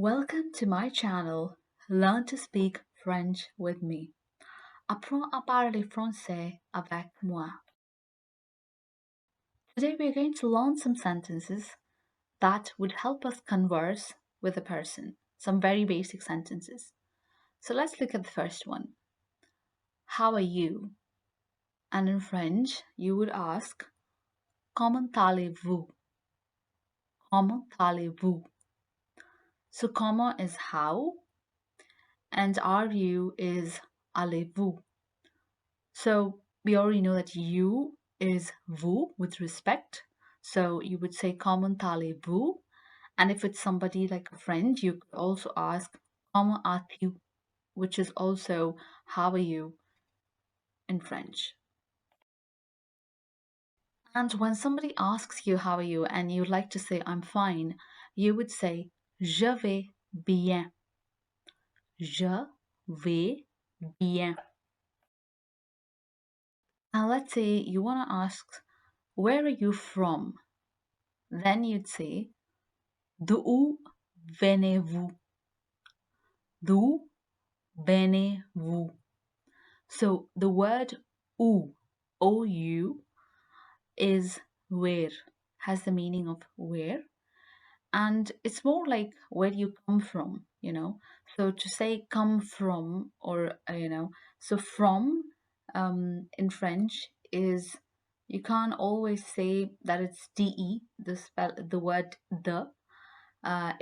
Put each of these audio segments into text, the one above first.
Welcome to my channel, Learn to Speak French with me. Apprends à parler français avec moi. Today we're going to learn some sentences that would help us converse with a person. Some very basic sentences. So let's look at the first one. How are you? And in French, you would ask, Comment allez-vous? Comment allez-vous? So comment is how, and are you is allez-vous. So we already know that you is vous with respect. So you would say comment allez-vous? And if it's somebody like a friend, you could also ask comment vas-tu, which is also how are you in French. And when somebody asks you how are you and you'd like to say I'm fine, you would say je vais bien. Je vais bien. And let's say you want to ask where are you from? Then you'd say d'où venez-vous? D'où venez-vous? So the word où, O-U, is where, has the meaning of where. And it's more like where you come from, So to say come from or, so from in French is, you can't always say that it's de, the word the.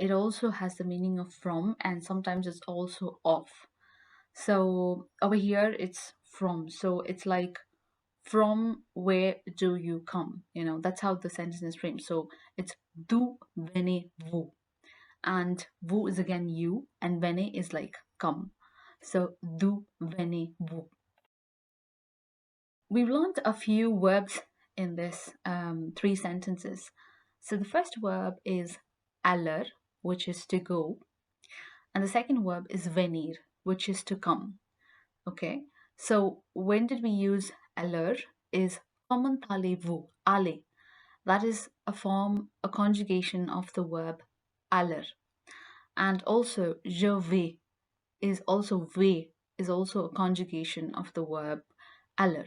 It also has the meaning of from, and sometimes it's also of. So over here it's from. So it's like, from where do you come? That's how the sentence is framed. So it's d'où venez-vous? And vous is again you, and venez is like come. So d'où venez-vous? We've learned a few verbs in this three sentences. So the first verb is aller, which is to go. And the second verb is venir, which is to come. Okay, so when did we use aller? Is comment allez-vous? Aller. That is a conjugation of the verb aller. And also je vais is also a conjugation of the verb aller.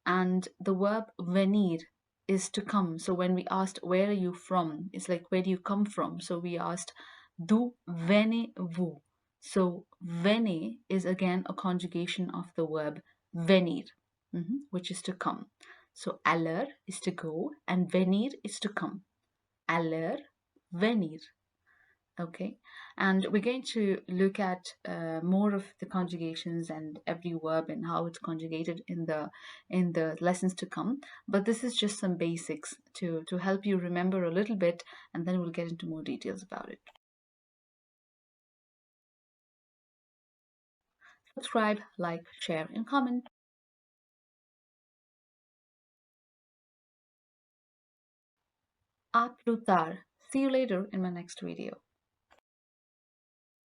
And the verb venir is to come. So when we asked where are you from, it's like where do you come from? So we asked d'où venez-vous? So venez is again a conjugation of the verb venir, which is to come. So aller is to go and venir is to come. Aller, venir. Okay, and we're going to look at more of the conjugations and every verb and how it's conjugated in the lessons to come. But this is just some basics to help you remember a little bit, and then we'll get into more details about it. Subscribe, like, share, and comment. À plus tard. See you later in my next video.